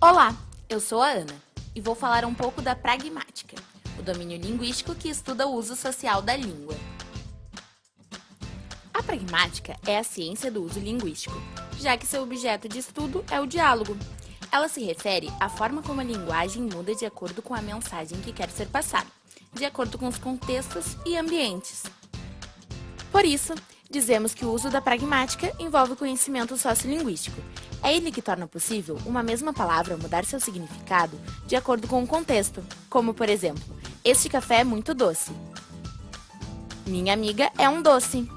Olá, eu sou a Ana e vou falar um pouco da pragmática, o domínio linguístico que estuda o uso social da língua. A pragmática é a ciência do uso linguístico, já que seu objeto de estudo é o diálogo. Ela se refere à forma como a linguagem muda de acordo com a mensagem que quer ser passada, de acordo com os contextos e ambientes. Por isso, dizemos que o uso da pragmática envolve conhecimento sociolinguístico. É ele que torna possível uma mesma palavra mudar seu significado de acordo com o contexto, como, por exemplo, este café é muito doce. Minha amiga é um doce.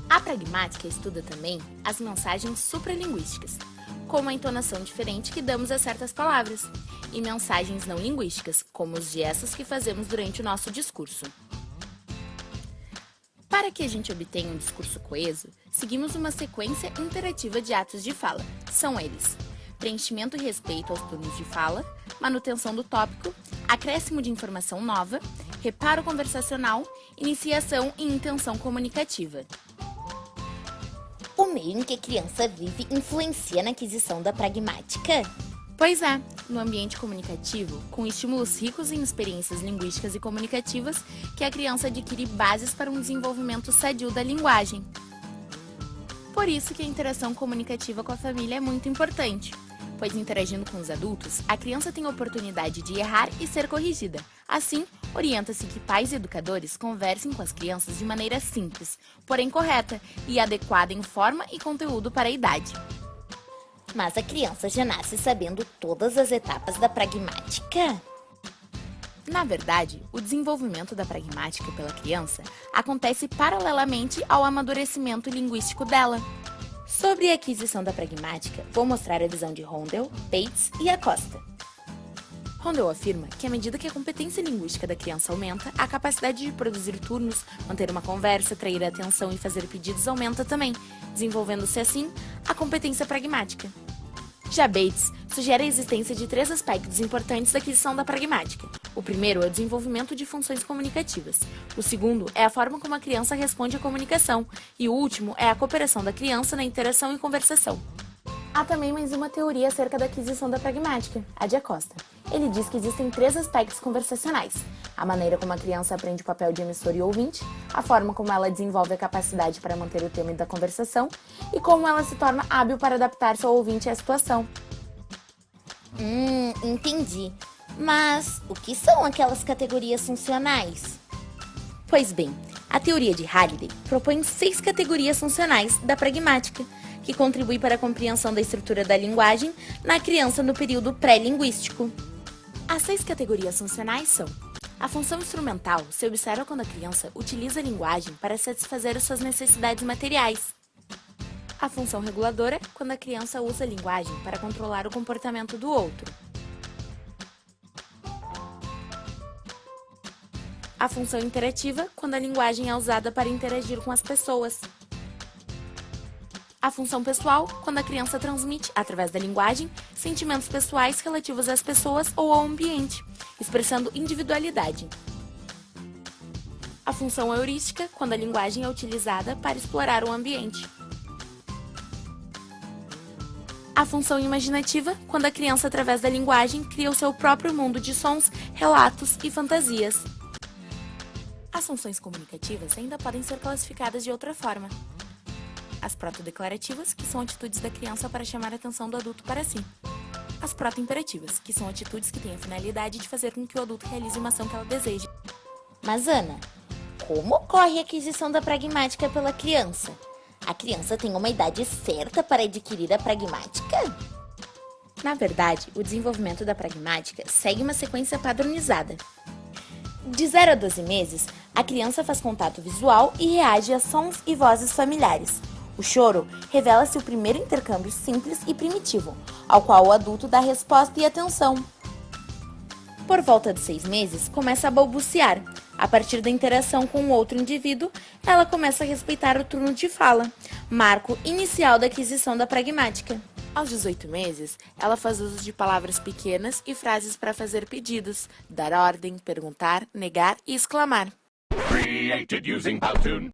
A pragmática estuda também as mensagens supralinguísticas, como a entonação diferente que damos a certas palavras, e mensagens não linguísticas, como os gestos que fazemos durante o nosso discurso. Para que a gente obtenha um discurso coeso, seguimos uma sequência interativa de atos de fala. São eles: preenchimento e respeito aos turnos de fala, manutenção do tópico, acréscimo de informação nova, reparo conversacional, iniciação e intenção comunicativa. O meio em que a criança vive influencia na aquisição da pragmática? Pois é, no ambiente comunicativo, com estímulos ricos em experiências linguísticas e comunicativas, que a criança adquire bases para um desenvolvimento sadio da linguagem. Por isso que a interação comunicativa com a família é muito importante, pois interagindo com os adultos, a criança tem a oportunidade de errar e ser corrigida. Assim, orienta-se que pais e educadores conversem com as crianças de maneira simples, porém correta e adequada em forma e conteúdo para a idade. Mas a criança já nasce sabendo todas as etapas da pragmática? Na verdade, o desenvolvimento da pragmática pela criança acontece paralelamente ao amadurecimento linguístico dela. Sobre a aquisição da pragmática, vou mostrar a visão de Rondel, Bates e Acosta. Rondel afirma que à medida que a competência linguística da criança aumenta, a capacidade de produzir turnos, manter uma conversa, atrair a atenção e fazer pedidos aumenta também, desenvolvendo-se assim a competência pragmática. Já Bates sugere a existência de 3 aspectos importantes da aquisição da pragmática. O primeiro é o desenvolvimento de funções comunicativas. O segundo é a forma como a criança responde à comunicação. E o último é a cooperação da criança na interação e conversação. Há também mais uma teoria acerca da aquisição da pragmática, a de Acosta. Ele diz que existem 3 aspectos conversacionais: a maneira como a criança aprende o papel de emissor e ouvinte, a forma como ela desenvolve a capacidade para manter o tema da conversação e como ela se torna hábil para adaptar-se ao ouvinte e à situação. Entendi. Mas o que são aquelas categorias funcionais? Pois bem, a teoria de Halliday propõe 6 categorias funcionais da pragmática, que contribuem para a compreensão da estrutura da linguagem na criança no período pré-linguístico. As 6 categorias funcionais são: a função instrumental se observa quando a criança utiliza a linguagem para satisfazer as suas necessidades materiais. A função reguladora, quando a criança usa a linguagem para controlar o comportamento do outro. A função interativa, quando a linguagem é usada para interagir com as pessoas. A função pessoal, quando a criança transmite, através da linguagem, sentimentos pessoais relativos às pessoas ou ao ambiente, expressando individualidade. A função heurística, quando a linguagem é utilizada para explorar o ambiente. A função imaginativa, quando a criança, através da linguagem, cria o seu próprio mundo de sons, relatos e fantasias. As funções comunicativas ainda podem ser classificadas de outra forma. As protodeclarativas, que são atitudes da criança para chamar a atenção do adulto para si. As protoimperativas, que são atitudes que têm a finalidade de fazer com que o adulto realize uma ação que ela deseja. Mas, Ana, como ocorre a aquisição da pragmática pela criança? A criança tem uma idade certa para adquirir a pragmática? Na verdade, o desenvolvimento da pragmática segue uma sequência padronizada. De 0 a 12 meses, a criança faz contato visual e reage a sons e vozes familiares. O choro revela-se o primeiro intercâmbio simples e primitivo, ao qual o adulto dá resposta e atenção. Por volta de 6 meses, começa a balbuciar. A partir da interação com o outro indivíduo, ela começa a respeitar o turno de fala, marco inicial da aquisição da pragmática. Aos 18 meses, ela faz uso de palavras pequenas e frases para fazer pedidos, dar ordem, perguntar, negar e exclamar. Created using Powtoon.